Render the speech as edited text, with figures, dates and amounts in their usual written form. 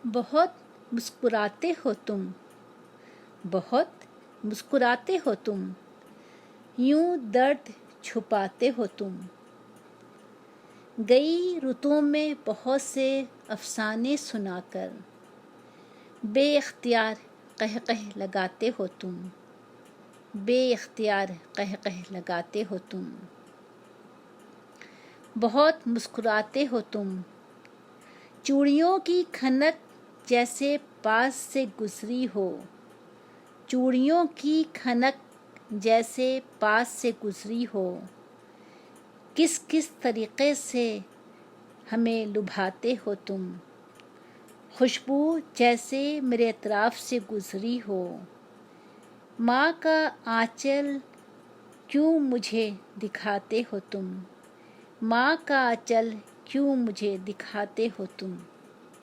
बहुत मुस्कुराते हो तुम, बहुत मुस्कुराते हो तुम, यूं दर्द छुपाते हो तुम। गई रुतों में बहुत से अफसाने सुनाकर, बेइख्तियार कह कह लगाते हो तुम, बेइख्तियार कह कह लगाते हो तुम। बहुत मुस्कुराते हो तुम, चूड़ियों की खनक जैसे पास से गुजरी हो, चूड़ियों की खनक जैसे पास से गुजरी हो। किस किस तरीक़े से हमें लुभाते हो तुम, खुशबू जैसे मेरे अतराफ़ से गुजरी हो। माँ का आँचल क्यों मुझे दिखाते हो तुम, माँ का आँचल क्यों मुझे दिखाते हो तुम।